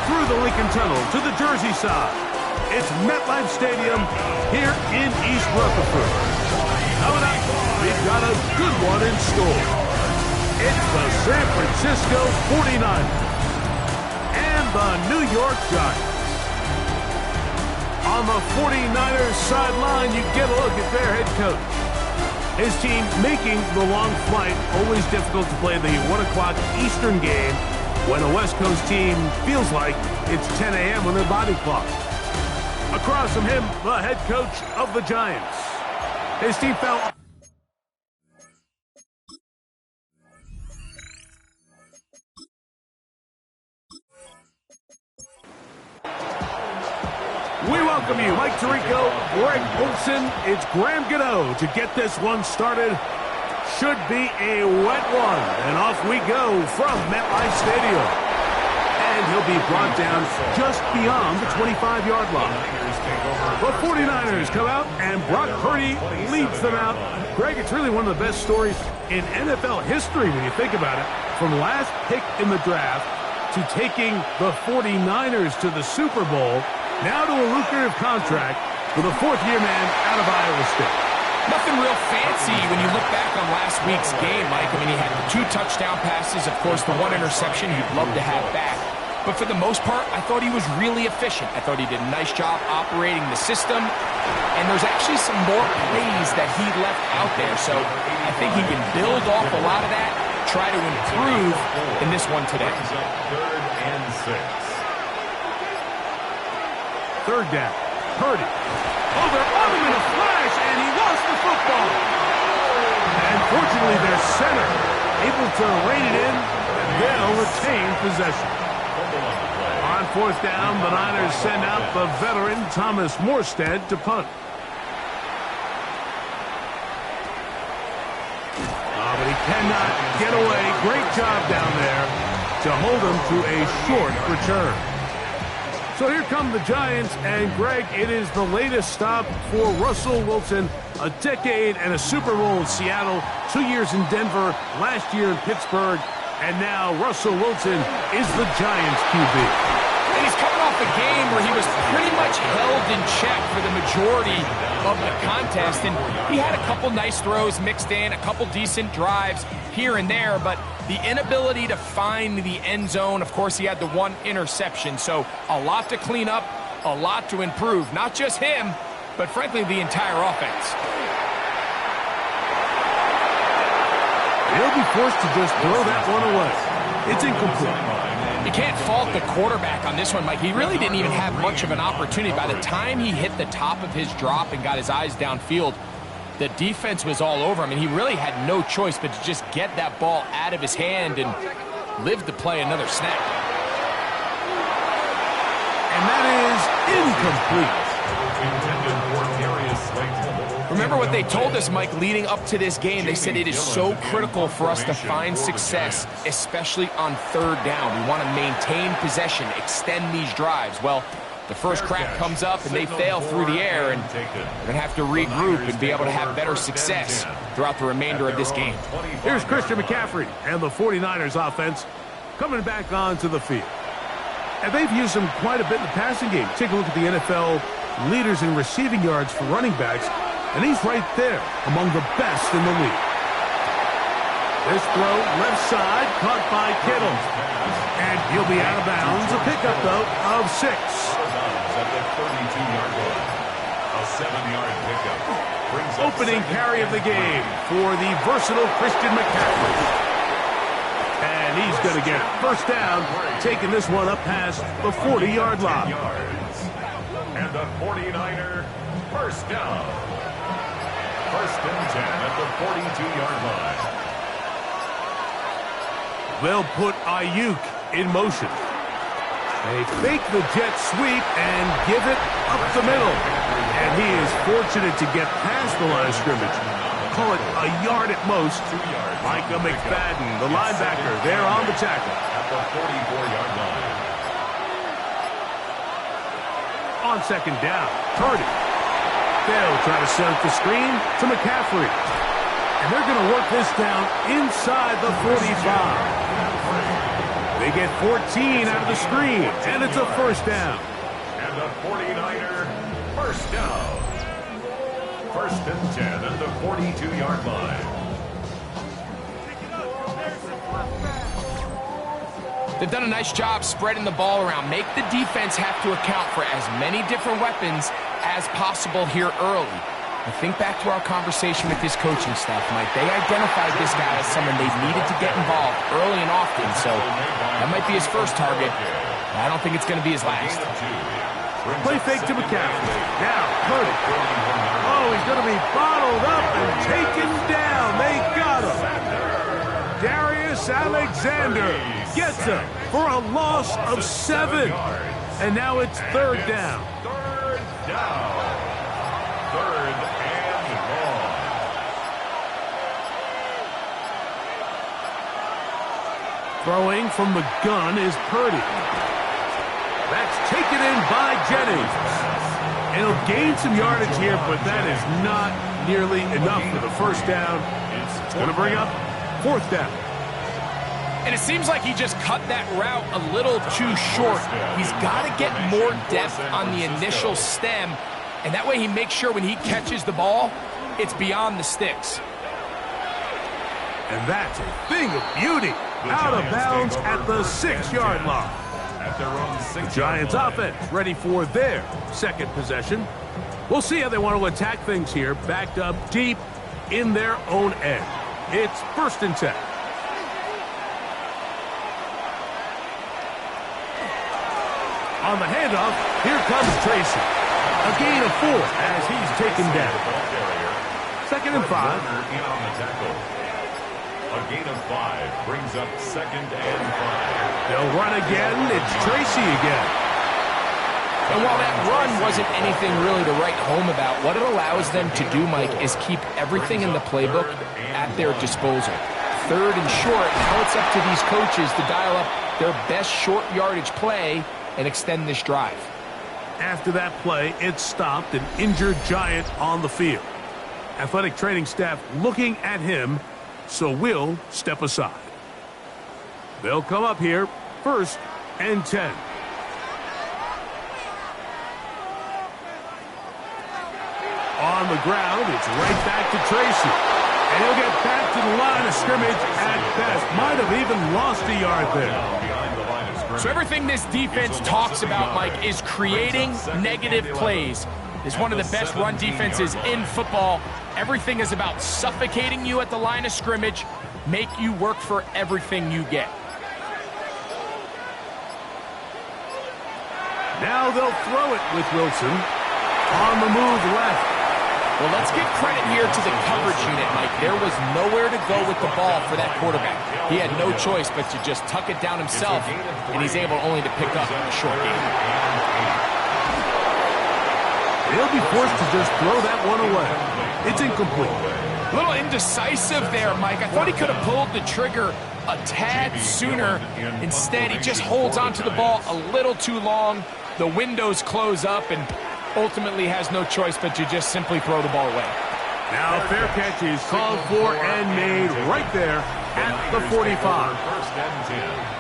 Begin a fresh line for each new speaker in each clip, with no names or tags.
through the Lincoln Tunnel to the Jersey side. It's MetLife Stadium here in East Rutherford. Coming up, we've got a good one in store. It's the San Francisco 49ers and the New York Giants. On the 49ers sideline, you get a look at their head coach. His team making the long flight, always difficult to play the 1 o'clock Eastern game when a West Coast team feels like it's 10 a.m. on their body clock. Across from him, the head coach of the Giants. His team fell. We welcome you, Mike Tirico, Greg Olsen. It's Graham Gano to get this one started. Should be a wet one. And off we go from MetLife Stadium. And he'll be brought down just beyond the 25-yard line. The 49ers come out, and Brock Purdy leads them out. Greg, it's really one of the best stories in NFL history when you think about it. From last pick in the draft to taking the 49ers to the Super Bowl, now to a lucrative contract with a fourth-year man out of Iowa State.
Nothing real fancy when you look back on last week's game, Mike. I mean, he had the 2 touchdown passes, of course, the 1 interception you'd love to have back. But for the most part, I thought he was really efficient. I thought he did a nice job operating the system. And there's actually some more plays that he left out there. So I think he can build off a lot of that, try to improve in this one today.
3rd and 6.
Third down. Purdy. Oh, they're on him in a flash, and he lost the football. And fortunately, their center able to rein it in, and they'll retain possession. On 4th down, the Niners send out the veteran Thomas Morstead to punt. But he cannot get away. Great job down there to hold him to a short return. So here come the Giants, and Greg, it is the latest stop for Russell Wilson. A decade and a Super Bowl in Seattle, 2 years in Denver, last year in Pittsburgh, and now Russell Wilson is the Giants QB.
And he's coming off a game where he was pretty much held in check for the majority of the contest, and he had a couple nice throws mixed in, a couple decent drives here and there, but the inability to find the end zone, of course, he had the 1 interception, so a lot to clean up, a lot to improve. Not just him, but frankly, the entire offense.
He'll be forced to just throw that one away. It's incomplete.
You can't fault the quarterback on this one, Mike. He really didn't even have much of an opportunity. By the time he hit the top of his drop and got his eyes downfield, the defense was all over him, and he really had no choice but to just get that ball out of his hand and live to play another snap.
And that is incomplete.
Remember what they told us, Mike, leading up to this game. They said it is so critical for us to find success, especially on 3rd down. We want to maintain possession, extend these drives. Well, the first crack comes up and they fail through the air, and they're going to have to regroup and be able to have better success throughout the remainder of this game.
Here's Christian McCaffrey and the 49ers offense coming back onto the field. And they've used him quite a bit in the passing game. Take a look at the NFL leaders in receiving yards for running backs, and he's right there among the best in the league. This throw left side caught by Kittle. And he'll be out of bounds. A pickup, though, of 6.
At the 32-yard line. A 7-yard pickup.
Opening carry of the game for the versatile Christian McCaffrey. And he's going to get it. First down, taking this one up past the 40-yard line.
And the 49er first down. 1st and 10 at the 42-yard line.
They'll put Ayuk in motion. They fake the jet sweep and give it up the middle. And he is fortunate to get past the line of scrimmage. Call it a yard at most. Micah McFadden, the linebacker, there on the tackle.
At the 44-yard line.
On 2nd down, Purdy. They'll try to set up the screen to McCaffrey. And they're going to work this down inside the 45. They They get 14 out of the screen, and it's a first down.
And the 49er, first down. First and 10 at the 42-yard line.
They've done a nice job spreading the ball around. Make the defense have to account for as many different weapons as possible here early. I think back to our conversation with this coaching staff, Mike. They identified this guy as someone they needed to get involved early and often, so that might be his first target. I don't think it's going to be his last.
Play fake to McCaffrey. Now, Purdy. Oh, he's going to be bottled up and taken down. They got him. Darius Alexander gets him for a loss of 7. And now it's third down.
Third down. Third and long.
Throwing from the gun is Purdy. That's taken in by Jennings. And he'll gain some yardage here, but that is not nearly enough for the first down. It's going to bring up fourth down.
And it seems like he just cut that route a little too short. He's got to get more depth on the initial stem, and that way he makes sure when he catches the ball, it's beyond the sticks.
And that's a thing of beauty. Out of bounds at the 6-yard line. The Giants offense ready for their second possession. We'll see how they want to attack things here, backed up deep in their own end. It's first and 10. On the handoff, here comes Tracy. A gain of 4 as he's taken down. Second and 5.
A gain of 5 brings up second and 5.
They'll run again. It's Tracy again.
And while that run wasn't anything really to write home about, what it allows them to do, Mike, is keep everything in the playbook at their disposal. Third and short, now it's up to these coaches to dial up their best short yardage play and extend this drive.
After that play, it stopped an injured Giant on the field. Athletic training staff looking at him, so we'll step aside. They'll come up here, first and 10. On the ground, it's right back to Tracy. And he'll get back to the line of scrimmage at best. Might have even lost a yard there.
So everything this defense talks about, Mike, is creating negative plays. It's one of the best run defenses in football. Everything is about suffocating you at the line of scrimmage, make you work for everything you get.
Now they'll throw it with Wilson. On the move left.
Well, let's give credit here to the coverage unit, Mike. There was nowhere to go with the ball for that quarterback. He had no choice but to just tuck it down himself, and he's able only to pick up a short gain.
He'll be forced to just throw that one away. It's incomplete.
A little indecisive there, Mike. I thought he could have pulled the trigger a tad sooner. Instead, he just holds onto the ball a little too long. The windows close up, and ultimately has no choice but to just simply throw the ball away.
Now fair catch is called for and made right there at the 45.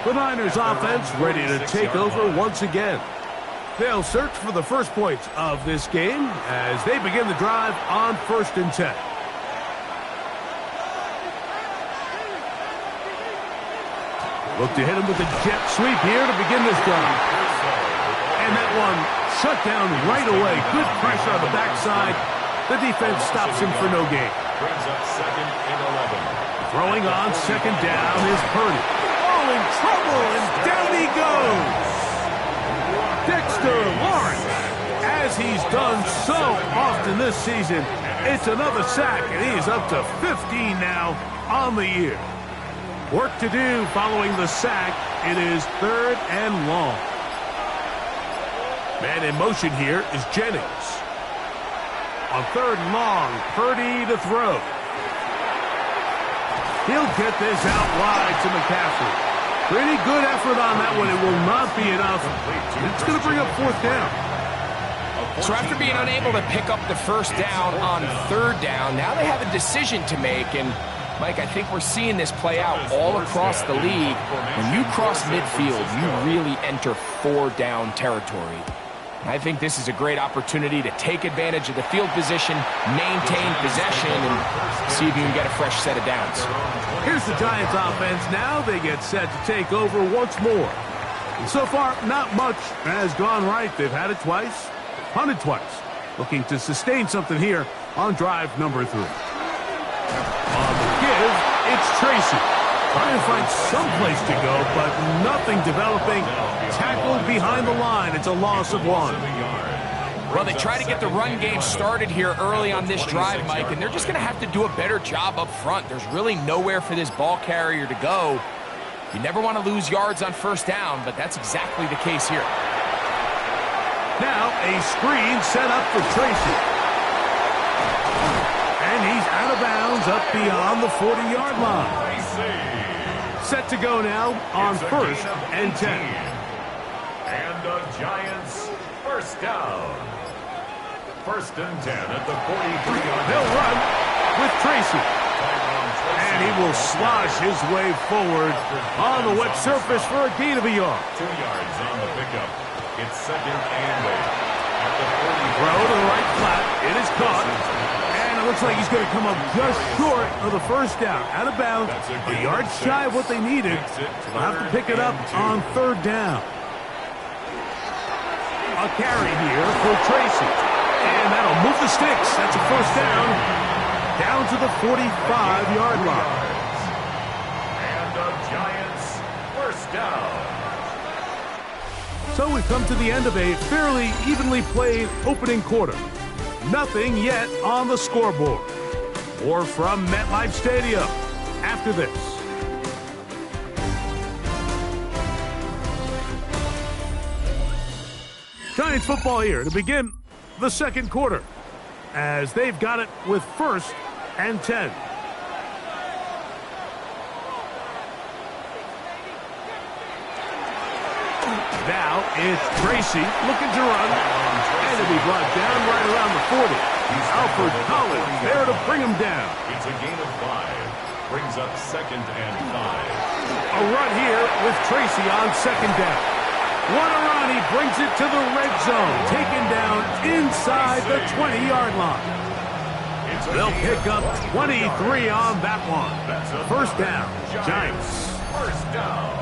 The Niners offense ready to take over once again. They'll search for the first points of this game as they begin the drive on first and 10. Look to hit him with a jet sweep here to begin this drive. And that one shut down right away. Good pressure on the backside. The defense stops him for no gain.
Brings up second and 11.
Throwing on second down is Purdy. Oh, in trouble, and down he goes. Dexter Lawrence, as he's done so often this season, it's another sack, and he's up to 15 now on the year. Work to do following the sack. It is third and long. Man in motion here is Jennings. On third and long, Purdy to throw. He'll get this out wide to McCaffrey. Pretty good effort on that one. It will not be enough. It's going to bring up fourth down.
So after being unable to pick up the first down on third down, now they have a decision to make, and Mike, I think we're seeing this play out all across the league. When you cross midfield, you really enter 4-down territory. I think this is a great opportunity to take advantage of the field position, maintain possession, and see if you can get a fresh set of downs.
Here's the Giants offense. Now they get set to take over once more. And so far, not much has gone right. They've had it twice, punted twice. Looking to sustain something here on drive number 3. On the give, it's Tracy. Trying to find some place to go, but nothing developing. Tackled behind the line. It's a loss of 1.
Well, they try to get the run game started here early on this drive, Mike, and they're just going to have to do a better job up front. There's really nowhere for this ball carrier to go. You never want to lose yards on first down, but that's exactly the case here.
Now a screen set up for Tracy. And he's out of bounds up beyond the 40-yard line. Set to go now on 1st and 10.
And the Giants first down. 1st and 10 at the 43-yard line.
They'll run with Tracy. And he will slosh his way forward on the wet surface for a gain of a yard.
2 yards on the pickup. It's 2nd and 8. At the 40.
Throw to the right flat. It is caught. And it looks like he's going to come up just short of the first down. Out of bounds, a yard shy of what they needed. So they'll have to pick it up on 3rd down. A carry here for Tracy. And that'll move the sticks. That's a first down. Down to the 45-yard line.
And the Giants first down.
So we've come to the end of a fairly evenly played opening quarter. Nothing yet on the scoreboard. More from MetLife Stadium after this. Giants football here to begin the second quarter as they've got it with 1st and 10. Now it's Tracy looking to run, and it'll be brought down right around the 40. Alfred Collins there to bring him down.
It's a gain of 5. Brings up 2nd and 5.
A run here with Tracy on 2nd down. What a run, he brings it to the red zone, taken down inside the 20-yard line. They'll pick up 23 on that one. First down, Giants.
First down.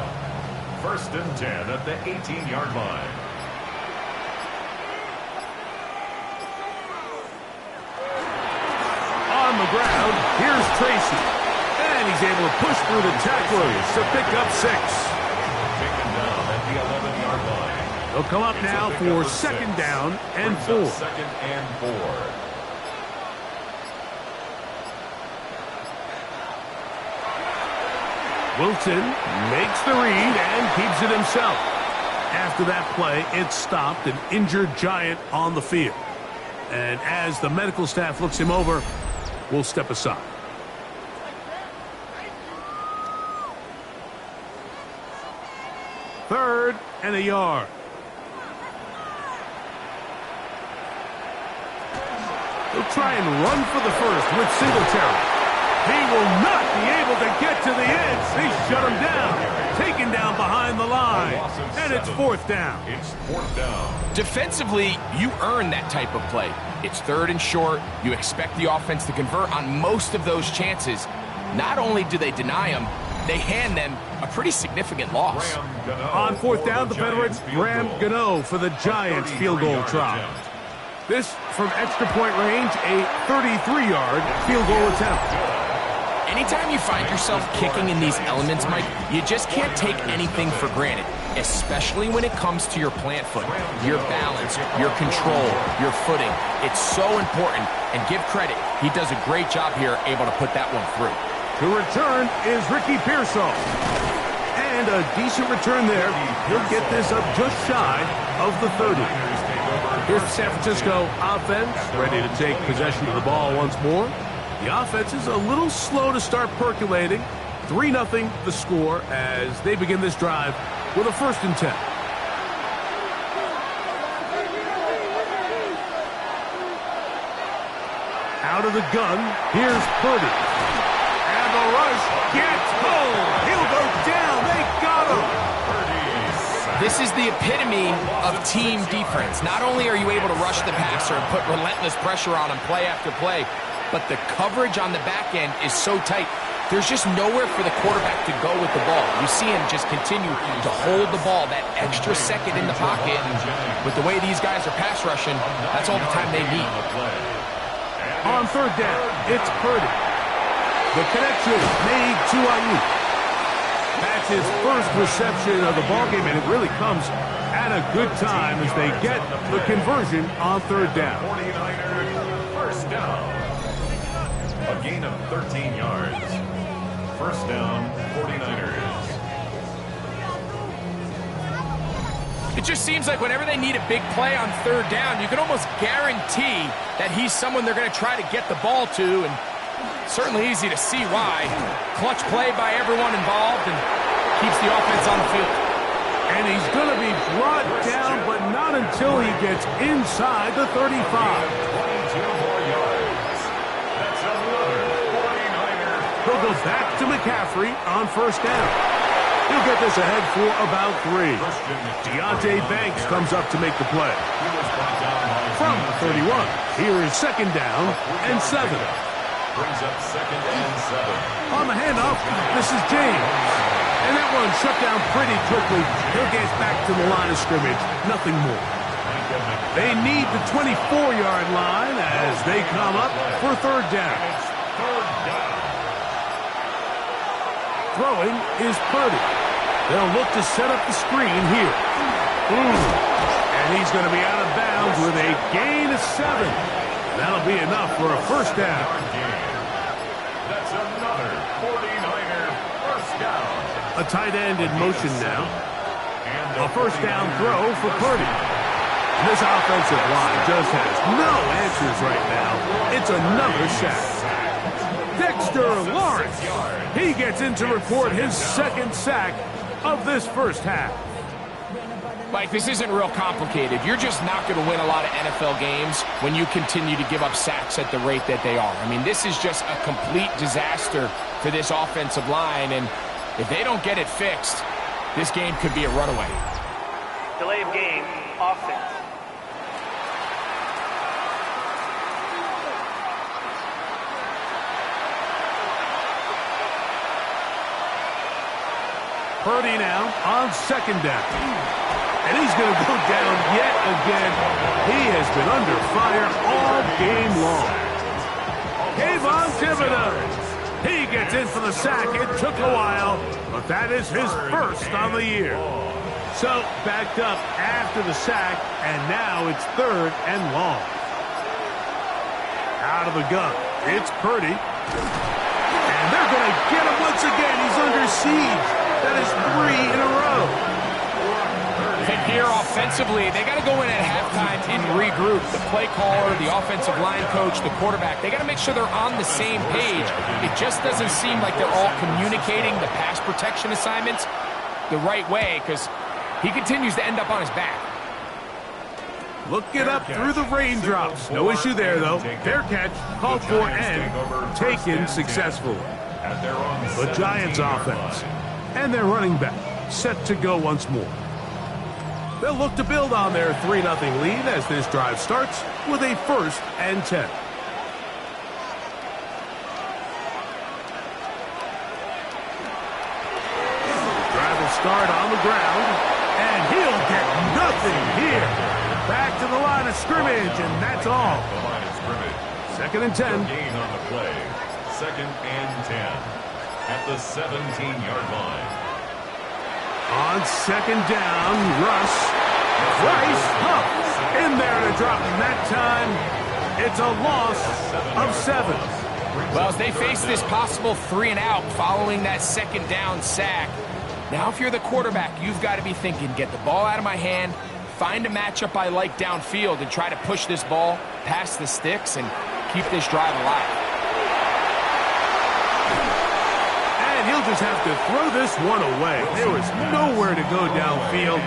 1st and 10 at the 18-yard line.
On the ground, here's Tracy. And he's able to push through the tacklers to pick up 6.
Taken down at the 11-yard line.
They'll come up now for 2nd down and 4.
2nd and 4.
Wilson makes the read and keeps it himself. After that play, it stopped an injured Giant on the field. And as the medical staff looks him over, we'll step aside. Third and a yard. They'll try and run for the first with Singletary. He will not be able to get to the edge. They shut him down. Taken down behind the line. And it's 4th down.
It's 4th down.
Defensively, you earn that type of play. It's 3rd and short. You expect the offense to convert on most of those chances. Not only do they deny them, they hand them a pretty significant loss.
On 4th down, the veteran Graham Gano for the Giants field goal try. This from extra point range, a 33-yard field goal attempt.
Anytime you find yourself kicking in these elements, Mike, you just can't take anything for granted, especially when it comes to your plant foot, your balance, your control, your footing. It's so important, and give credit. He does a great job here, able to put that one through.
To return is Ricky Pearsall. And a decent return there. He'll get this up just shy of the 30. Here's the San Francisco offense, ready to take possession of the ball once more. The offense is a little slow to start percolating. 3-0 the score as they begin this drive with a 1st and 10. Out of the gun, here's Purdy. And the rush. Gets home. He'll go down. They got him.
This is the epitome of team defense. Not only are you able to rush the passer and put relentless pressure on him play after play, but the coverage on the back end is so tight. There's just nowhere for the quarterback to go with the ball. You see him just continue to hold the ball that extra second in the pocket. With the way these guys are pass rushing, that's all the time they need.
On third down, it's Purdy. The connection made to Ayuk. That's his first reception of the ballgame, and it really comes at a good time as they get the conversion on third down.
49ers, first down. A gain of 13 yards. First down, 49ers.
It just seems like whenever they need a big play on third down, you can almost guarantee that he's someone they're going to try to get the ball to, and certainly easy to see why. Clutch play by everyone involved and keeps the offense on the field.
And he's going to be brought down, but not until he gets inside the 35.
22 more yards. That's another 49er.
He'll go back to McCaffrey on first down. He'll get this ahead for about 3. Deonte Banks comes up to make the play. From 31, here is second down and 7.
Brings up second and 7.
On the handoff, this is James. And that one shut down pretty quickly. He'll get back to the line of scrimmage. Nothing more. They need the 24-yard line as they come up for third down. Throwing is Purdy. They'll look to set up the screen here. And he's going to be out of bounds with a gain of 7. That'll be enough for a first down.
That's another 49er first down.
A tight end in motion now. A first down throw for Purdy. This offensive line just has no answers right now. It's another sack. Dexter Lawrence. He gets in to record his second sack of this first half.
Mike, this isn't real complicated. You're just not going to win a lot of NFL games when you continue to give up sacks at the rate that they are. I mean, this is just a complete disaster for this offensive line, and if they don't get it fixed, this game could be a runaway.
Delay of game, offense.
Purdy now on second down. And he's going to go down yet again. He has been under fire all game long. Kayvon Thibodeaux. He gets in for the sack. It took a while, but that is his first on the year. So backed up after the sack, and now it's third and long. Out of the gun, it's Purdy. And they're going to get him once again. He's under siege. That is 3 in a row.
And here offensively, they got to go in at halftime and regroup. The play caller, the offensive line coach, the quarterback, they got to make sure they're on the same page. It just doesn't seem like they're all communicating the pass protection assignments the right way because he continues to end up on his back.
Look it up through the raindrops. No issue there, though. Fair catch, called for and taken successfully. The Giants offense. And their running back set to go once more. They'll look to build on their 3-0 lead as this drive starts with a first and 10. Drive will start on the ground, and he'll get nothing here. Back to the line of scrimmage, and that's all. Second and 10.
Gain on the play. Second and 10. At the 17-yard line.
On second down, Russ. Rice up in there to drop him. That time, it's a loss of 7.
Well, as they face this possible 3-and-out following that second down sack, now if you're the quarterback, you've got to be thinking, get the ball out of my hand, find a matchup I like downfield, and try to push this ball past the sticks and keep this drive alive.
He'll just have to throw this one away. There was nowhere to go downfield.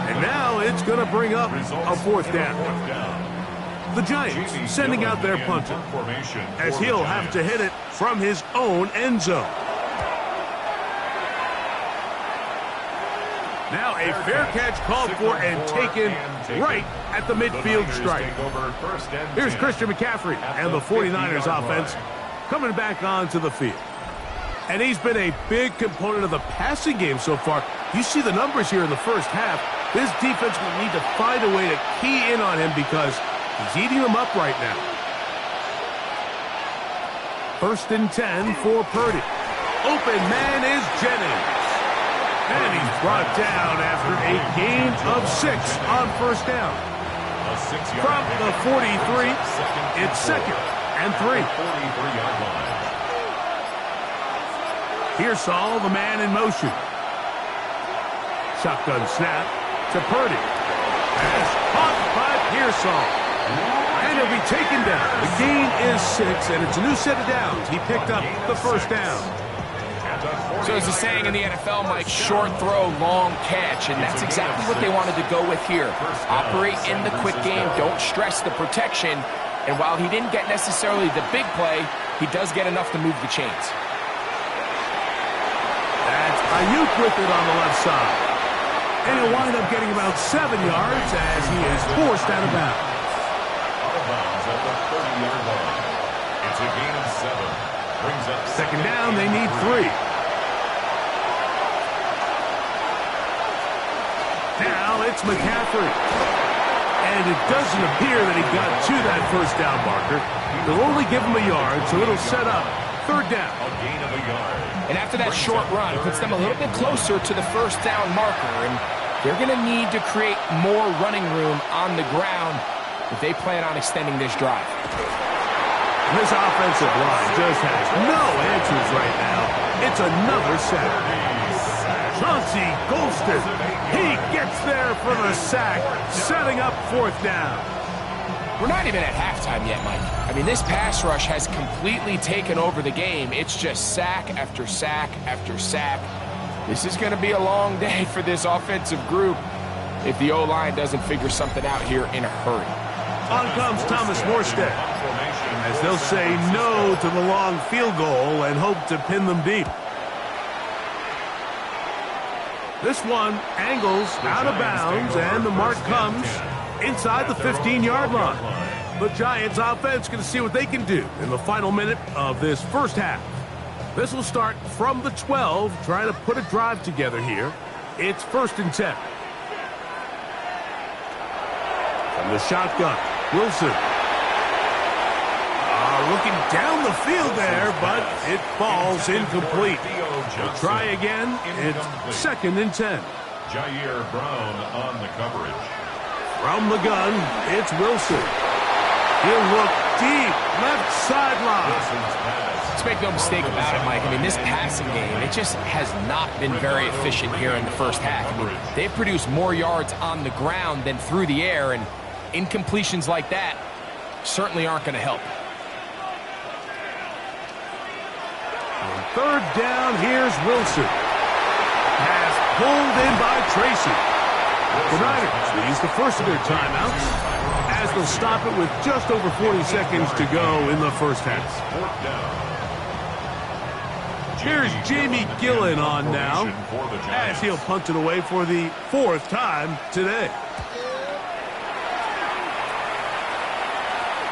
And now it's going to bring up a fourth down. The Giants sending out their punter, as he'll have to hit it from his own end zone. Now a fair catch called for and taken right at the midfield stripe. Here's Christian McCaffrey and the 49ers offense coming back onto the field. And he's been a big component of the passing game so far. You see the numbers here in the first half. This defense will need to find a way to key in on him because he's eating them up right now. 1st and 10 for Purdy. Open man is Jennings. And he's brought down after a gain of 6 on 1st down. From the 43, it's 2nd and 3. Pearsall, the man in motion. Shotgun snap to Purdy. Pass caught by Pearsall. And he'll be taken down. The gain is 6, and it's a new set of downs. He picked up the 1st down.
So as the saying in the NFL, Mike, short throw, long catch, and that's exactly what they wanted to go with here. Operate in the quick game, don't stress the protection, and while he didn't get necessarily the big play, he does get enough to move the chains.
That's Ayuk with it on the left side. And he'll wind up getting about 7 yards as he is forced out of bounds.
Out of bounds at the 30-yard line. It's a gain of 7. Brings up
2nd down, they need 3. Now it's McCaffrey. And it doesn't appear that he got to that 1st down marker. They'll only give him a yard, so it'll set up 3rd down.
a gain of a yard.
And after that short run, it puts them a little bit closer to the 1st down marker, and they're going to need to create more running room on the ground if they plan on extending this drive.
This offensive line just has no answers right now. It's another sack. Chauncey Golston, he gets there for the sack, setting up 4th down.
We're not even at halftime yet, Mike. I mean, this pass rush has completely taken over the game. It's just sack after sack after sack. This is going to be a long day for this offensive group if the O-line doesn't figure something out here in a hurry.
On comes Thomas Morstead, as they'll say no to the long field goal and hope to pin them deep. This one angles out of bounds, and the mark comes inside the 15-yard line. The Giants offense going to see what they can do in the final minute of this 1st half. This will start from the 12, trying to put a drive together here. It's 1st and 10. From the shotgun, Wilson. Looking down the field there, but it falls incomplete. We'll try again. It's 2nd and 10.
Jair Brown on the coverage.
From the gun, it's Wilson. He'll look deep, left sideline.
Let's make no mistake about it, Mike. I mean, this passing game, it just has not been very efficient here in the 1st half. I mean, they've produced more yards on the ground than through the air, and incompletions like that certainly aren't going to help.
On 3rd down, here's Wilson. Pass pulled in by Tracy. The Niners will use the 1st of their timeouts as they'll stop it with just over 40 seconds to go in the 1st half. Here's Jamie Gillen on now as he'll punt it away for the 4th time today.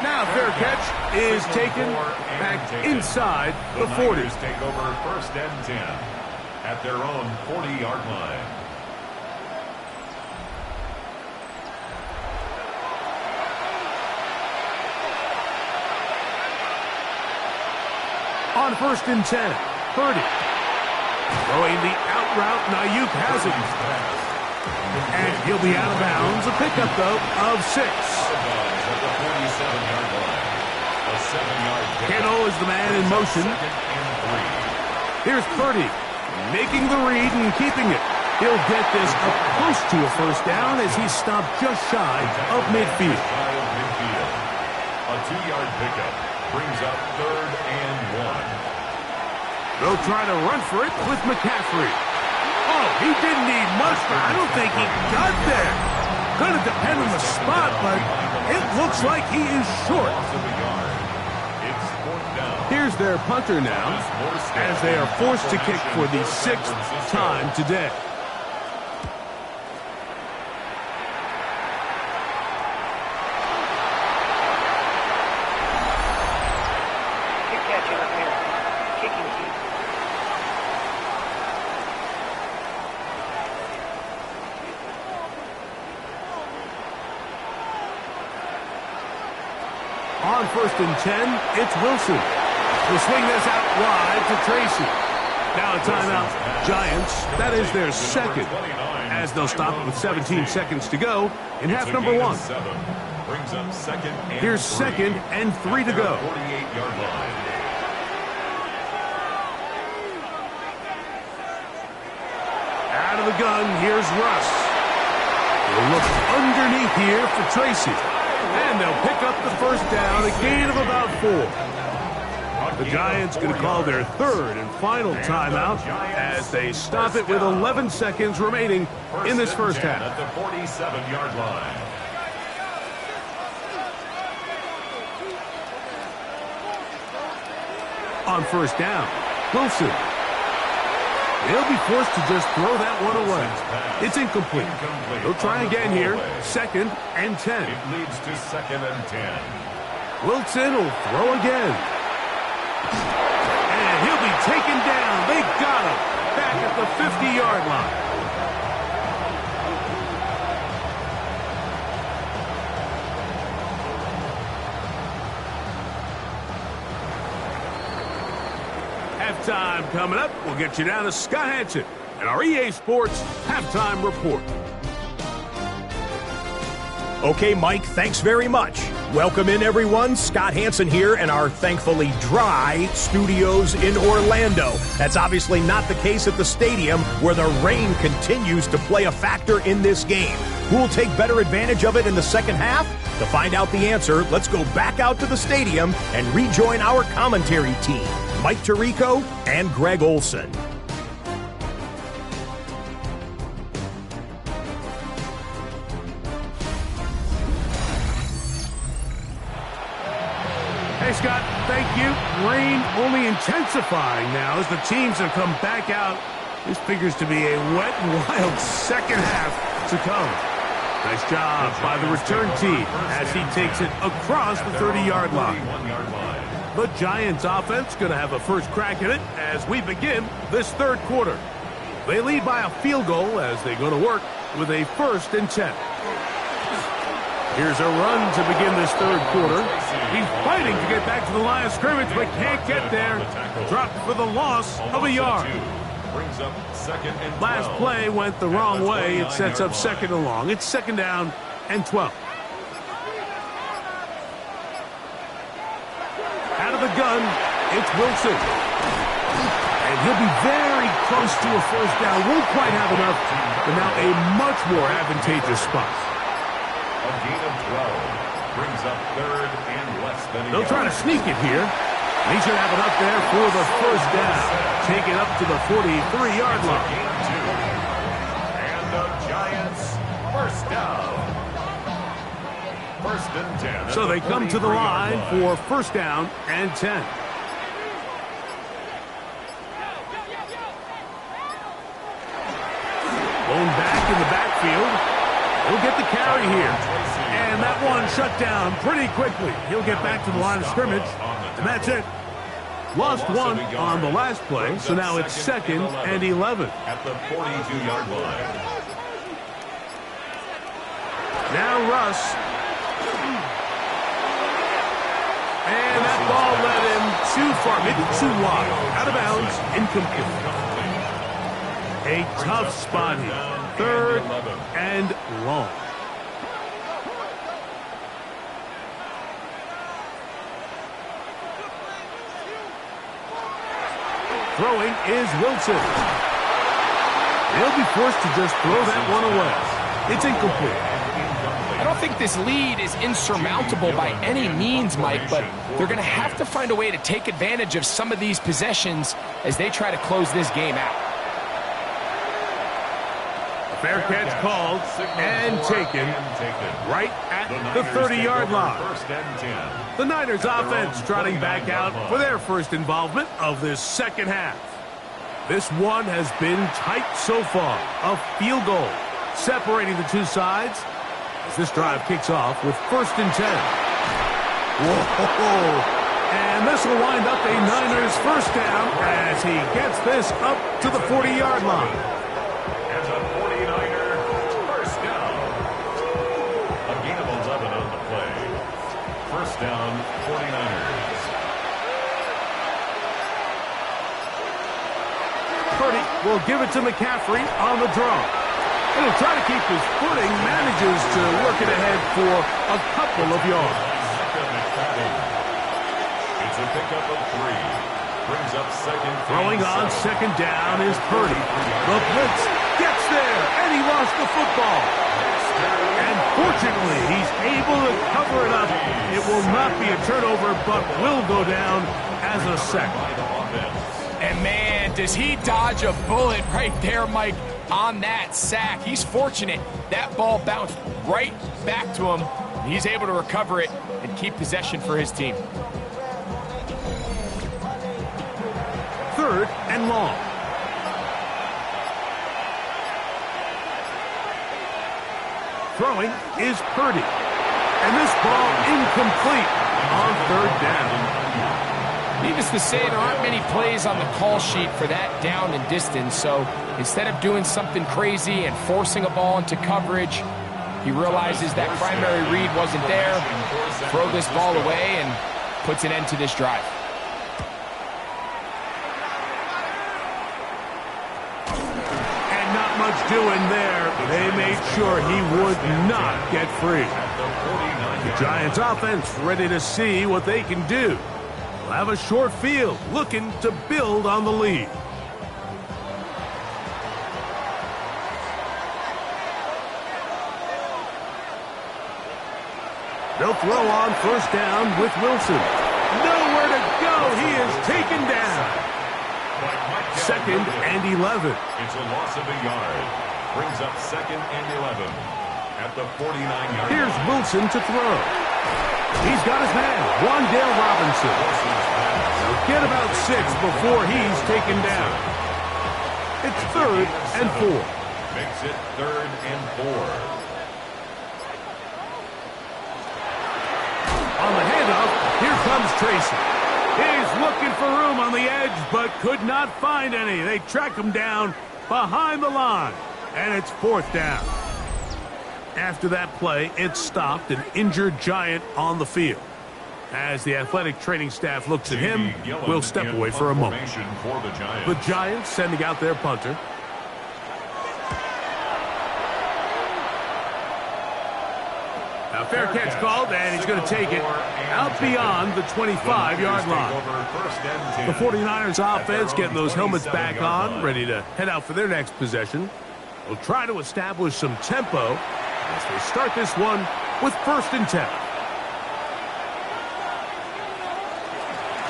Now fair catch is taken back inside the 40.
Take over 1st and 10 at their own 40-yard line.
On 1st and 10, Purdy. Throwing the out route, Ayuk has it. And he'll be out of bounds. A pickup, though, of 6. Kittle is the man in motion. Here's Purdy, making the read and keeping it. He'll get this up close to a 1st down as he's stopped just shy of midfield.
A 2-yard pickup brings up 3rd and 1.
They'll try to run for it with McCaffrey. Oh, he didn't need much, but I don't think he got there. Going to depend on the spot, but It looks like he is short.
It's 4th down.
Here's their punter now, as they are forced to kick for the 6th time today.
Good catch up here. Kicking team.
On 1st and 10, it's Wilson. We'll swing this out wide to Tracy. Now a timeout, Giants. That is their second, as they'll stop it with 17 seconds to go in half number 1.
Brings up second and
Here's 2nd and 3 to go.
48-yard line.
Out of the gun, here's Russ. He'll look underneath here for Tracy. And they'll pick up the 1st down, a gain of about 4. The Giants going to call their 3rd and final timeout as they stop it with 11 seconds remaining in this first half.
At the 47-yard line.
On 1st down, Wilson. He'll be forced to just throw that one away. It's incomplete. He'll try again here, 2nd and 10.
It leads to 2nd and 10.
Wilson will throw again. And he'll be taken down. They got him back at the 50-yard line. Halftime coming up. We'll get you down to Scott Hanson and our EA Sports Halftime Report.
Okay, Mike, thanks very much. Welcome in, everyone. Scott Hanson here in our thankfully dry studios in Orlando. That's obviously not the case at the stadium, where the rain continues to play a factor in this game. Who will take better advantage of it in the second half? To find out the answer, let's go back out to the stadium and rejoin our commentary team, Mike Tirico and Greg Olson.
Hey, Scott, thank you. Rain only intensifying now as the teams have come back out. This figures to be a wet and wild second half to come. Nice job by the return team as he takes it across the 30-yard line. The Giants offense going to have a first crack at it as we begin this 3rd quarter. They lead by a field goal as they go to work with a 1st and 10. Here's a run to begin this 3rd quarter. He's fighting to get back to the line of scrimmage, but can't get there. Dropped for the loss of a yard.
Brings up 2nd and 12.
Last play went the wrong way. It sets up 2nd and long. It's 2nd down and 12. Out of the gun, it's Wilson. And he'll be very close to a 1st down. Won't quite have enough, but now a much more advantageous spot.
A gain of 12. Brings up 3rd and less than a
They'll
yard.
try to sneak it here. He should have enough there for the 1st down. Take it up to the 43-yard line.
Gain of 2. And the Giants 1st down. 1st and 10.
So they come to the line for 1st down and 10. Bone back in the backfield. He'll get the carry here. And that one shut down pretty quickly. He'll get back to the line of scrimmage. And that's it. Lost one on the last play, so now it's 2nd and 11.
At the 42-yard line.
Now Russ. And that ball led him too far, maybe too wide. Out of bounds, incomplete. A tough spot here. 3rd and long. Throwing is Wilson. He'll be forced to just throw that one away. It's incomplete.
I don't think this lead is insurmountable by any means, Mike, but they're going to have to find a way to take advantage of some of these possessions as they try to close this game out.
Fair catch called and taken right at the 30-yard line. The Niners offense trotting back out for their first involvement of this second half. This one has been tight so far. A field goal separating the two sides as this drive kicks off with 1st and 10. Whoa! And this will wind up a Niners first down as he gets this up to the 40-yard line.
And a 49er first down. A gain of 11 on the play. First down, 49ers.
Purdy will give it to McCaffrey on the draw. And he'll try to keep his footing, manages to work it ahead for a couple of yards.
It's a pickup of 3. Brings up second.
Throwing on second down is Purdy. The blitz gets there, and he lost the football. And fortunately, he's able to cover it up. It will not be a turnover, but will go down as a sack.
And man, does he dodge a bullet right there, Mike, on that sack. He's fortunate. That ball bounced right back to him. He's able to recover it and keep possession for his team.
3rd and long. Throwing is Purdy. And this ball incomplete on 3rd down.
Needless to say, there aren't many plays on the call sheet for that down and distance, so instead of doing something crazy and forcing a ball into coverage, he realizes that primary read wasn't there, throw this ball away, and puts an end to this drive.
And not much doing there. They made sure he would not get free. The Giants offense ready to see what they can do. They'll have a short field, looking to build on the lead. They'll throw on first down with Wilson. Nowhere to go. He is taken down. 2nd and 11.
It's a loss of a yard. Brings up 2nd and 11 at the 49-yard line.
Here's Wilson to throw. He's got his man, Wan'Dale Robinson. They'll get about 6 before he's taken down. It's 3rd and 4.
Makes it 3rd and 4.
On the handoff, here comes Tracy. He's looking for room on the edge, but could not find any. They track him down behind the line, and it's 4th down. After that play, it stopped an injured Giant on the field. As the athletic training staff looks at him, we'll step away for a moment. The Giants sending out their punter. A fair catch called, and he's going to take it out beyond the 25-yard line. The 49ers offense getting those helmets back on, ready to head out for their next possession. They'll try to establish some tempo as they start this one with 1st and 10.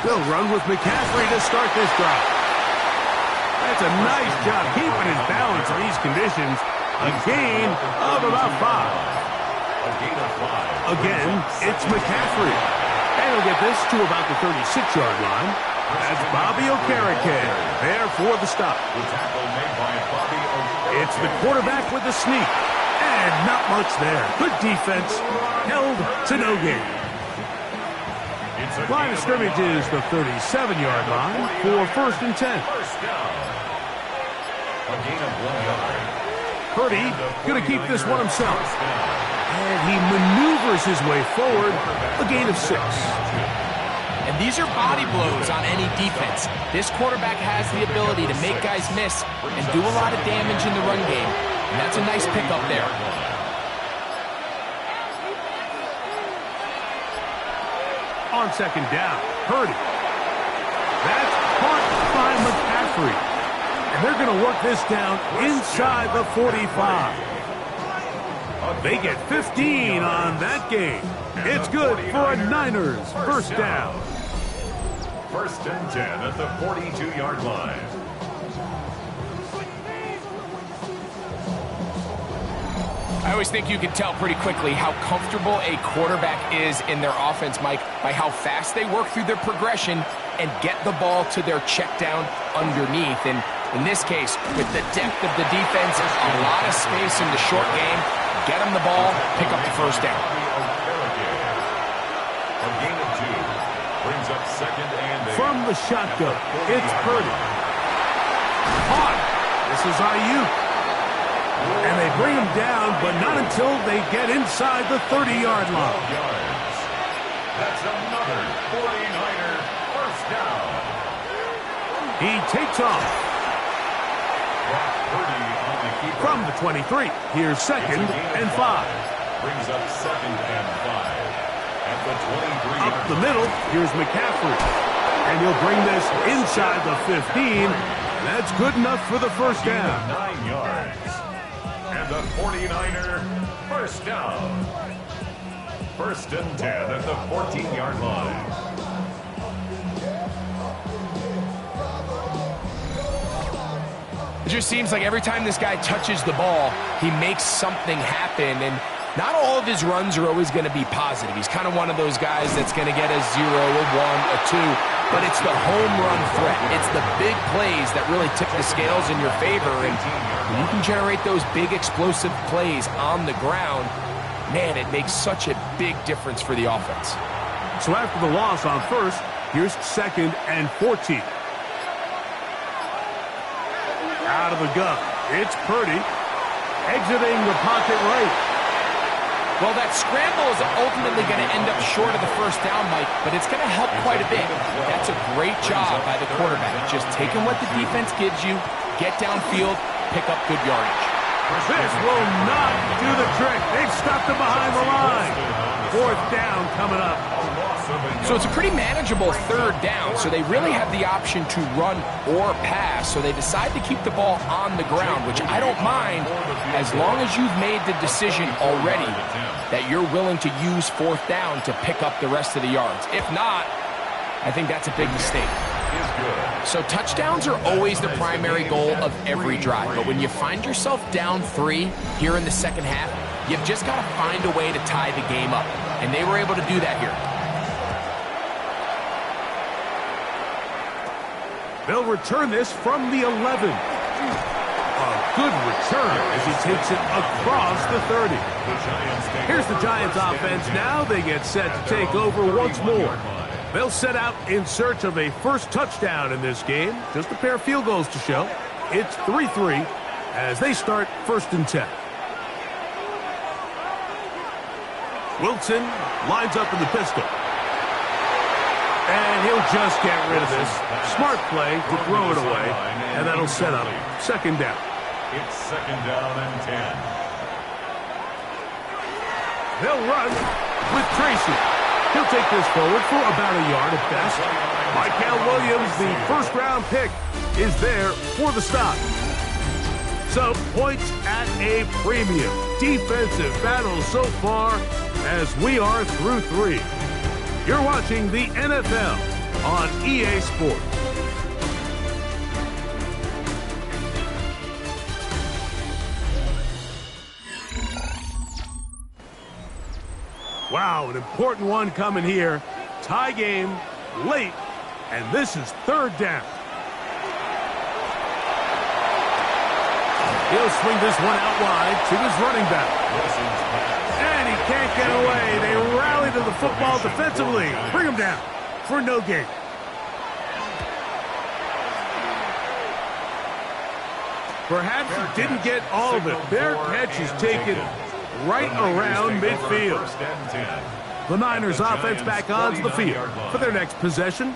They'll run with McCaffrey to start this drive. That's a nice job keeping his balance in these conditions. A gain of about 5. Again, it's McCaffrey. And he'll get this to about the 36-yard line. That's Bobby Okereke there for the stop. It's the quarterback with the sneak. And not much there. Good defense. Held to no gain. Line of scrimmage is the 37-yard line for 1st and 10.
A gain of 1 yard.
Purdy going to keep this one himself. And he maneuvers his way forward, a gain of 6.
And these are body blows on any defense. This quarterback has the ability to make guys miss and do a lot of damage in the run game. And that's a nice pickup there.
On 2nd down, Purdy. That's caught by McCaffrey. And they're going to work this down inside the 45. They get 15 on that game. It's good for a Niners first down.
1st and 10 at the 42-yard line.
I always think you can tell pretty quickly how comfortable a quarterback is in their offense, Mike, by how fast they work through their progression and get the ball to their check down underneath. And in this case, with the depth of the defense, a lot of space in the short game, get them the ball, pick up the first down.
A gain of 2 brings up second and 8.
From the shotgun, it's Purdy. Caught. This is Ayuk. And they bring him down, but not until they get inside the 30-yard line.
That's another 49er first down.
He takes off.
Purdy on the keeper.
From the 23, here's second and 5.
Brings up second and 5. At the 23.
Up the middle, here's McCaffrey. And he'll bring this inside the 15. That's good enough for the first down.
9 yards. And the 49er first down. First and 10 at the 14-yard line.
It just seems like every time this guy touches the ball, he makes something happen. And not all of his runs are always going to be positive. He's kind of one of those guys that's going to get a 0, a 1, a 2. But it's the home run threat. It's the big plays that really tip the scales in your favor. And when you can generate those big explosive plays on the ground, man, it makes such a big difference for the offense.
So after the loss on first, here's second and 14. Out of the gun, it's Purdy. Exiting the pocket right.
Well, that scramble is ultimately going to end up short of the first down, Mike, but it's going to help quite a bit. That's a great job by the quarterback. Just taking what the defense gives you, get downfield, pick up good yardage.
This will not do the trick. They've stopped him behind the line. Fourth down coming up.
So it's a pretty manageable third down, so they really have the option to run or pass, so they decide to keep the ball on the ground, which I don't mind as long as you've made the decision already that you're willing to use fourth down to pick up the rest of the yards. If not, I think that's a big mistake. So touchdowns are always the primary goal of every drive, but when you find yourself down 3 here in the second half, you've just got to find a way to tie the game up, and they were able to do that here.
They'll return this from the 11. A good return as he takes it across the 30. Here's the Giants offense now. They get set to take over once more. They'll set out in search of a first touchdown in this game. Just a pair of field goals to show. It's 3-3 as they start first and 10. Wilson lines up in the pistol. And he'll just get rid of this. Smart play to throw it away. And that'll set up second down.
It's second down and 10.
They'll run with Tracy. He'll take this forward for about a yard at best. Michael Williams, the first-round pick, is there for the stop. So, points at a premium. Defensive battle so far as we are through 3. You're watching the NFL on EA Sports. Wow, an important one coming here. Tie game, late, and this is third down. He'll swing this one out wide to his running back. And he can't get away. They rally to the football defensively. Bring him down for no gain. Perhaps he didn't get all of it. Their catch is taken right around midfield. The Niners offense back onto the field for their next possession.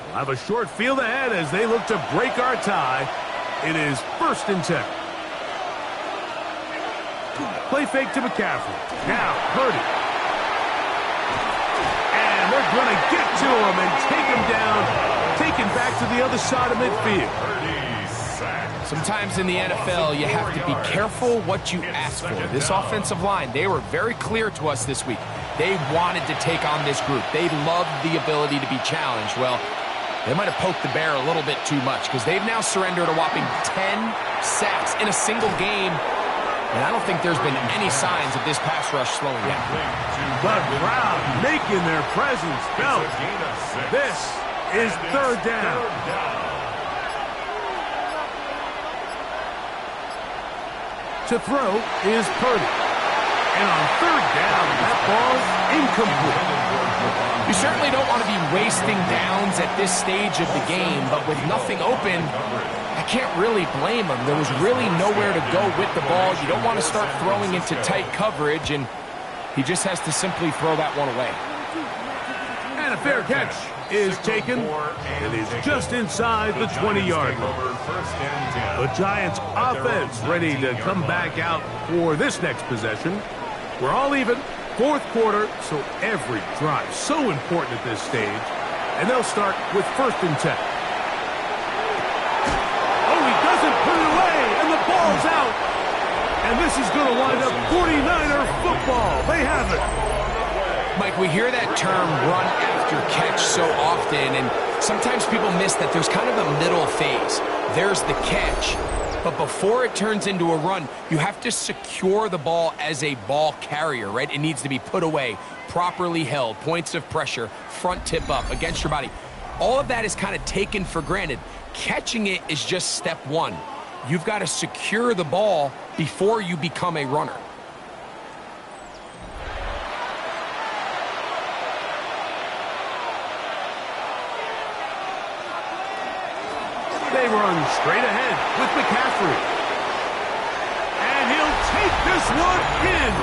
We'll have a short field ahead as they look to break our tie. It is first and 10. Play fake to McCaffrey. Now, Purdy. And they're going to get to him and take him down. Taken back to the other side of midfield.
Sometimes in the NFL, you have to be careful what you ask for. This offensive line, they were very clear to us this week. They wanted to take on this group. They loved the ability to be challenged. Well, they might have poked the bear a little bit too much because they've now surrendered a whopping 10 sacks in a single game. And I don't think there's been any signs of this pass rush slowing down.
The crowd making their presence felt. This is third down. To throw is Purdy. And on third down, that ball's incomplete.
You certainly don't want to be wasting downs at this stage of the game, but with nothing open, I can't really blame him. There was really nowhere to go with the ball. You don't want to start throwing into tight coverage, and he just has to simply throw that one away.
And a fair catch is taken, and is just inside the 20-yard line. The Giants offense ready to come back out for this next possession. We're all even, fourth quarter, so every drive so important at this stage. And they'll start with 1st and 10. Oh, he doesn't put it away, and the ball's out. And this is going to wind up 49er football. They have it.
Mike, we hear that term run after catch so often, and sometimes people miss that there's kind of a middle phase. There's the catch, but before it turns into a run, you have to secure the ball as a ball carrier, right? It needs to be put away, properly held, points of pressure, front tip up against your body. All of that is kind of taken for granted. Catching it is just step one. You've got to secure the ball before you become a runner.
They run straight ahead with McCaffrey. And he'll take this one in.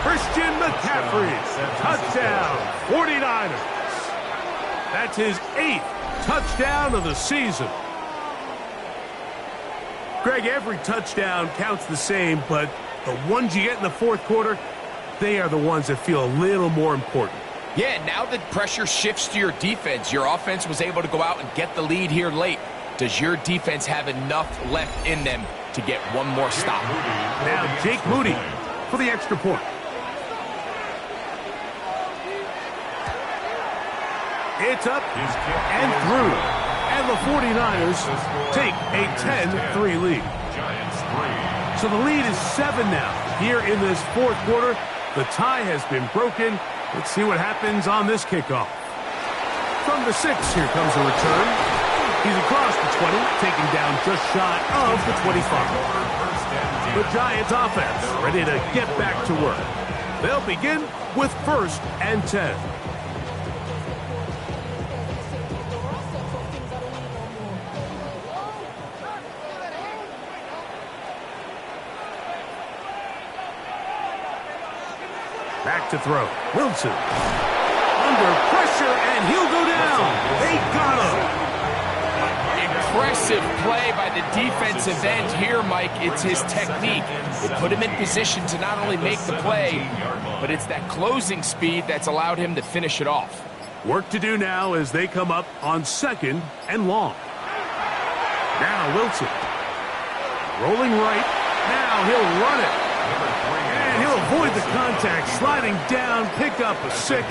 Christian McCaffrey, touchdown, 49ers. That's his 8th touchdown of the season. Greg, every touchdown counts the same, but the ones you get in the fourth quarter, they are the ones that feel a little more important.
Yeah, now that pressure shifts to your defense, your offense was able to go out and get the lead here late. Does your defense have enough left in them to get one more stop?
Now Jake Moody for the extra point. It's up and through. And the 49ers take a 10-3 lead. So the lead is 7 now. Here in this fourth quarter, the tie has been broken. Let's see what happens on this kickoff. From the 6, here comes a return. He's across the 20, taking down just shy of the 25. The Giants offense ready to get back to work. They'll begin with 1st and 10. Back to throw. Wilson. Under pressure, and he'll go down. They got him.
Impressive play by the defensive end here, Mike. It's his technique. It put him in position to not only make the play, but it's that closing speed that's allowed him to finish it off.
Work to do now as they come up on 2nd and long. Now Wilson. Rolling right. Now he'll run it. And he'll avoid the contact, sliding down, pick up a 6,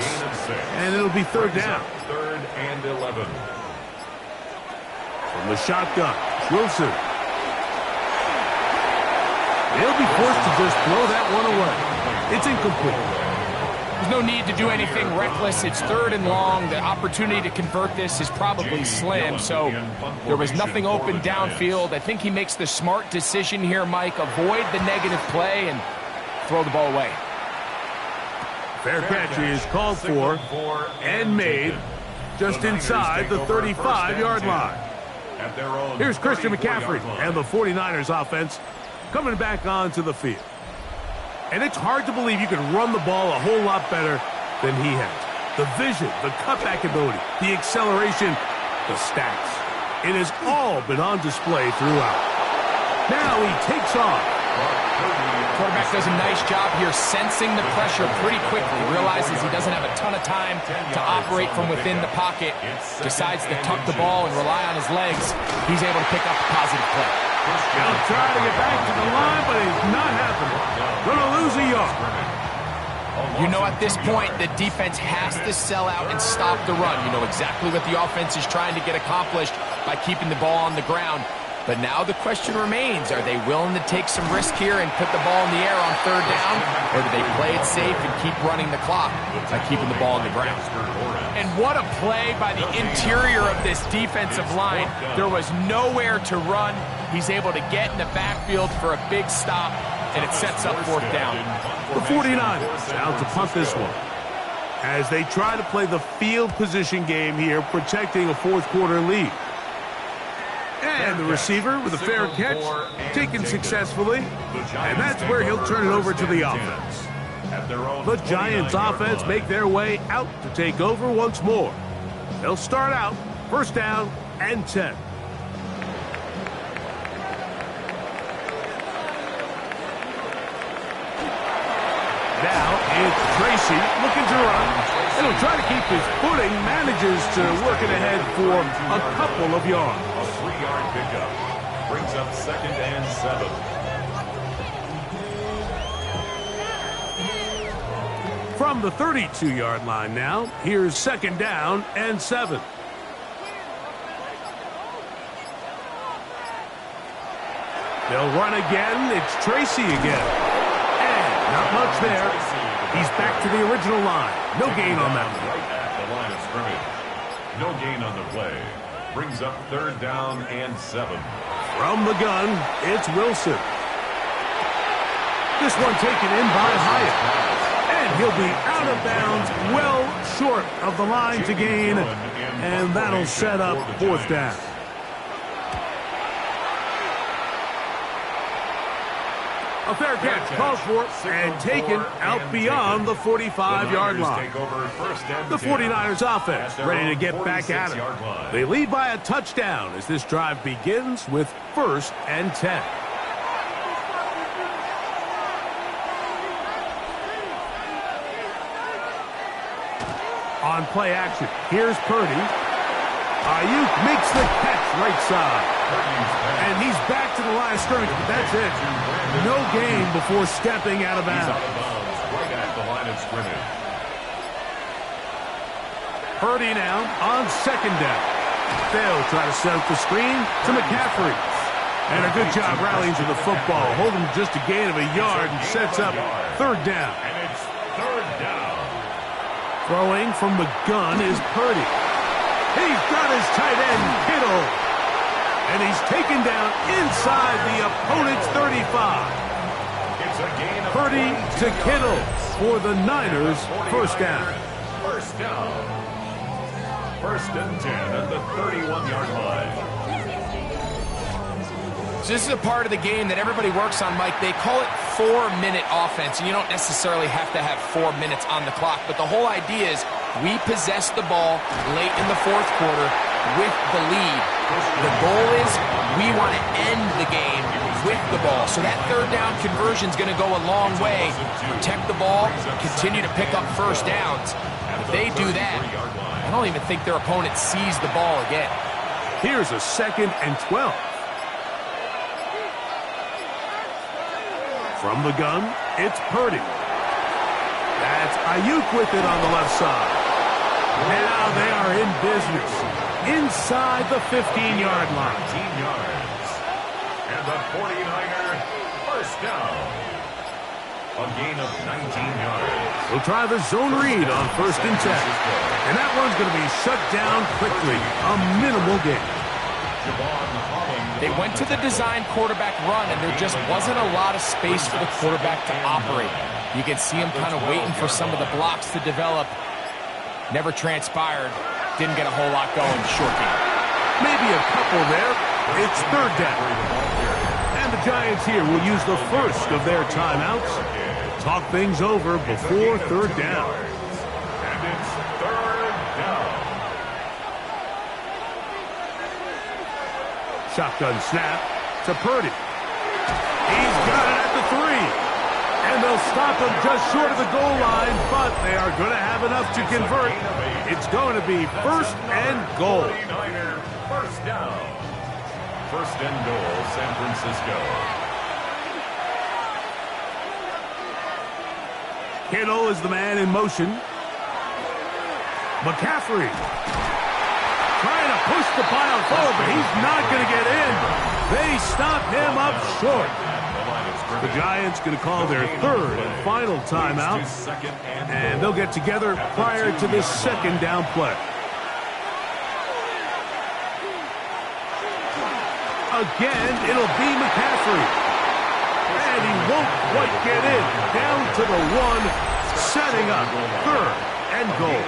and it'll be 3rd down.
3rd and 11.
From the shotgun, Wilson. He'll be forced to just throw that one away. It's incomplete.
There's no need to do anything reckless. It's 3rd and long. The opportunity to convert this is probably slim, so there was nothing open downfield. I think he makes the smart decision here, Mike. Avoid the negative play and throw the ball away.
Fair catch is called for and made just inside the 35-yard line. Here's Christian McCaffrey and the 49ers offense coming back onto the field. And it's hard to believe you can run the ball a whole lot better than he has. The vision, the cutback ability, the acceleration, the stats. It has all been on display throughout. Now he takes off.
Quarterback does a nice job here sensing the pressure pretty quickly, realizes he doesn't have a ton of time to operate from within the pocket, decides to tuck the ball and rely on his legs. He's able to pick up a positive play.
He'll try to get back to the line, but it's not happening. Going to lose a yard.
You know, at this point, the defense has to sell out and stop the run. You know exactly what the offense is trying to get accomplished by keeping the ball on the ground. But now the question remains, are they willing to take some risk here and put the ball in the air on third down, or do they play it safe and keep running the clock by keeping the ball on the ground?
And what a play by the interior of this defensive line. There was nowhere to run. He's able to get in the backfield for a big stop, and it sets up fourth down.
The 49ers out to punt this one, as they try to play the field position game here, protecting a fourth-quarter lead. And the receiver with a fair catch, taken successfully, and that's where he'll turn it over to the offense. The Giants offense make their way out to take over once more. They'll start out first down and 10. Now it's Tracy looking to run. And he'll try to keep his footing, manages to work it ahead for a couple of yards.
A 3-yard pickup brings up 2nd and 7.
From the 32-yard line now, here's 2nd down and 7. They'll run again. It's Tracy again. And not much there. He's back to the original line. No gain on that one.
Right at the line of scrimmage. No gain on the play. Brings up 3rd down and 7.
From the gun, it's Wilson. This one taken in by Hyatt. And he'll be out of bounds, well short of the line to gain. And that'll set up 4th down. A fair catch called for and taken out beyond the 45-yard line. The 49ers offense ready to get back at it. They lead by a touchdown as this drive begins with 1st and 10. On play action, here's Purdy. Ayuk makes the catch right side. And he's back to the line of scrimmage, but that's it. No gain before stepping out of bounds.
Right at the line of scrimmage.
Purdy now on 2nd down. They'll try to set up the screen to McCaffrey. And a good job rallying to the football. Holding just a gain of a yard and sets up 3rd down.
And it's 3rd down.
Throwing from the gun is Purdy. He's got his tight end, Kittle. And he's taken down inside the opponent's 35.
It's a gain of
Purdy to Kittle for the Niners, 1st down.
1st down. 1st and 10 at the 31-yard line.
So this is a part of the game that everybody works on, Mike. They call it 4-minute offense, and you don't necessarily have to have 4 minutes on the clock. But the whole idea is we possess the ball late in the 4th quarter with the lead. The goal is we want to end the game with the ball. So that 3rd down conversion is going to go a long way. Protect the ball, continue to pick up 1st downs. If they do that, I don't even think their opponent sees the ball again.
Here's a 2nd and 12. From the gun, it's Purdy. That's Ayuk with it on the left side. Now they are in business inside the 15-yard line.
15 yards. And the 49er 1st down. A gain of 19 yards.
We'll try the zone read on 1st and 10. And that one's going to be shut down quickly. A minimal gain.
They went to the design quarterback run, and there just wasn't a lot of space for the quarterback to operate. You can see him kind of waiting for some of the blocks to develop. Never transpired. Didn't get a whole lot going. Short game.
Maybe a couple there. It's 3rd down. And the Giants here will use the first of their timeouts. Talk things over before 3rd down.
And it's 3rd down.
Shotgun snap to Purdy. He's got it at the 3. And they'll stop him just short of the goal line, but they are going to have enough to convert. It's going to be 1st and goal.
49er 1st down. 1st and goal, San Francisco.
Kittle is the man in motion. McCaffrey trying to push the pile forward, but he's not going to get in. They stop him up short. The Giants going to call their third and final timeout, and they'll get together prior to this second down play. Again, it'll be McCaffrey. And he won't quite get in. Down to the one, setting up third and goal.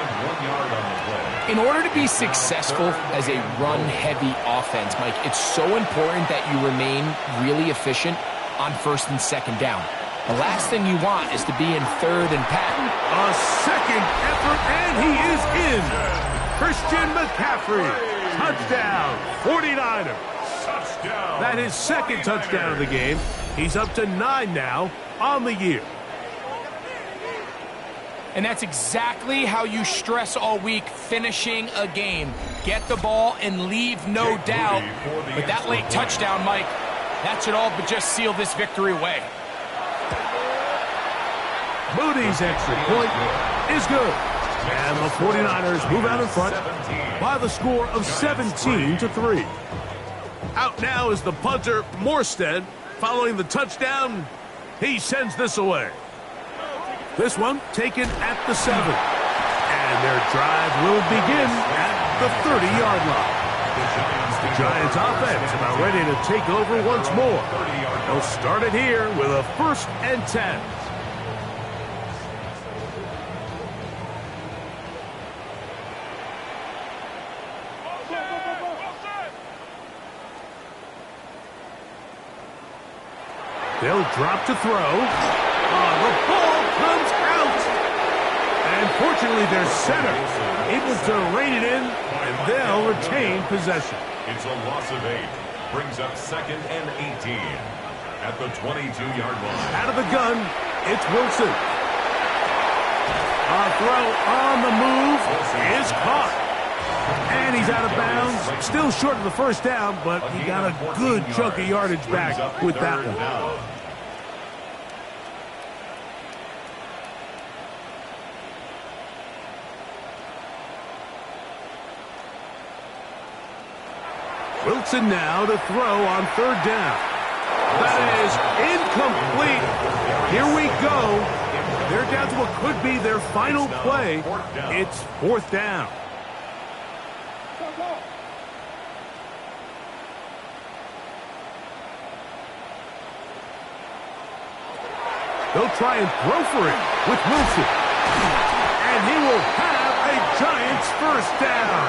In order to be successful as a run-heavy offense, Mike, it's so important that you remain really efficient on first and second down. The last thing you want is to be in third and pat.
A second effort, and he is in. Christian McCaffrey, touchdown, 49ers. That is second touchdown of the game. He's up to 9 now on the year.
And that's exactly how you stress all week, finishing a game. Get the ball and leave no doubt. But that late touchdown, Mike, that should all but just seal this victory away.
Moody's extra point is good. And the 49ers move out in front by the score of 17-3. Out now is the punter, Morstead. Following the touchdown, he sends this away. This one taken at the 7. And their drive will begin at the 30-yard line. The Giants offense about ready to take over once more. They'll start it here with a 1st and 10. They'll drop to throw. The ball comes out. And fortunately, their center able to rein it in, and they'll retain possession.
It's a loss of 8. Brings up 2nd and 18 at the 22-yard line.
Out of the gun, it's Wilson. A throw on the move is caught. And he's out of bounds. Still short of the first down, but he got a good chunk of yardage back with that one. Wilson now to throw on 3rd down. That is incomplete. Here we go. They're down to what could be their final play. It's 4th down. They'll try and throw for it with Wilson. And he will have a Giants 1st down.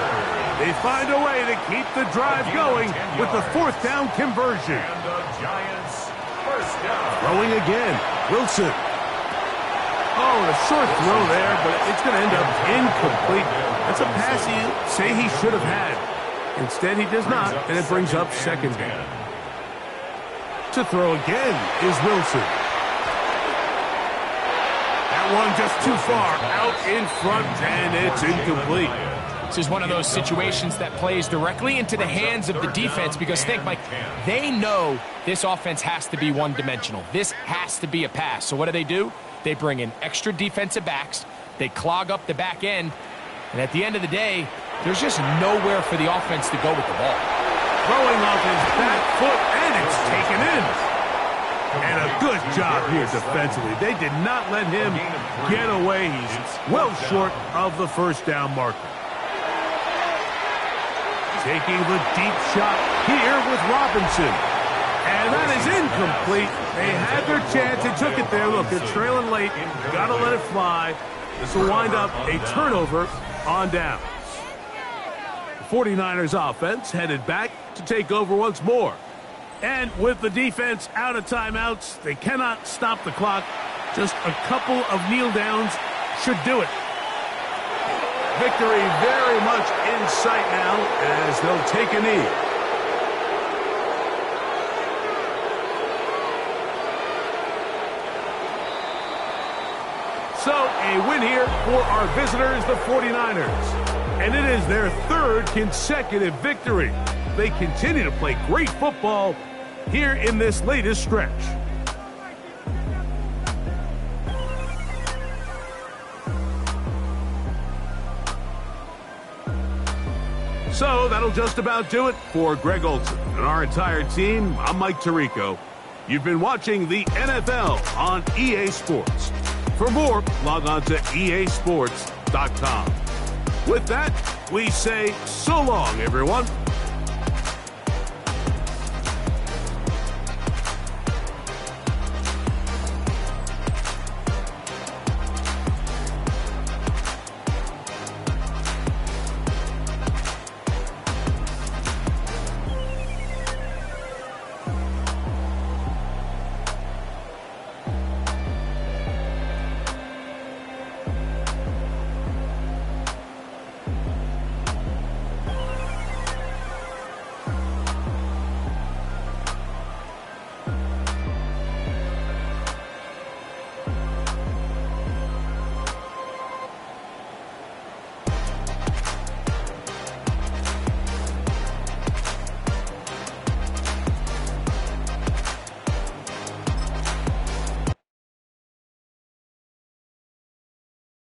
They find a way to keep the drive going with the 4th down conversion.
And the Giants 1st down.
Throwing again. Wilson. Oh, a short throw there, but it's going to end up incomplete. That's a pass you say he should have had. Instead, he does not, and it brings up 2nd down. To throw again is Wilson. One just too far out in front, and it's incomplete.
This is one of those situations that plays directly into the hands of the defense because, think, Mike, they know this offense has to be one-dimensional. This has to be a pass. So what do? They bring in extra defensive backs. They clog up the back end. And at the end of the day, there's just nowhere for the offense to go with the ball.
Throwing off his back foot, and it's taken in. And a good job here defensively. They did not let him get away. He's well short of the 1st down marker. Taking the deep shot here with Robinson. And that is incomplete. They had their chance. They took it there. Look, they're trailing late. Got to let it fly. This will wind up a turnover on downs. The 49ers offense headed back to take over once more. And with the defense out of timeouts, they cannot stop the clock. Just a couple of kneel downs should do it. Victory very much in sight now as they'll take a knee. So a win here for our visitors, the 49ers. And it is their 3rd consecutive victory. They continue to play great football here in this latest stretch. So that'll just about do it for Greg Olsen and our entire team. I'm Mike Tirico. You've been watching the NFL on EA Sports. For more, log on to easports.com. With that, we say so long, everyone.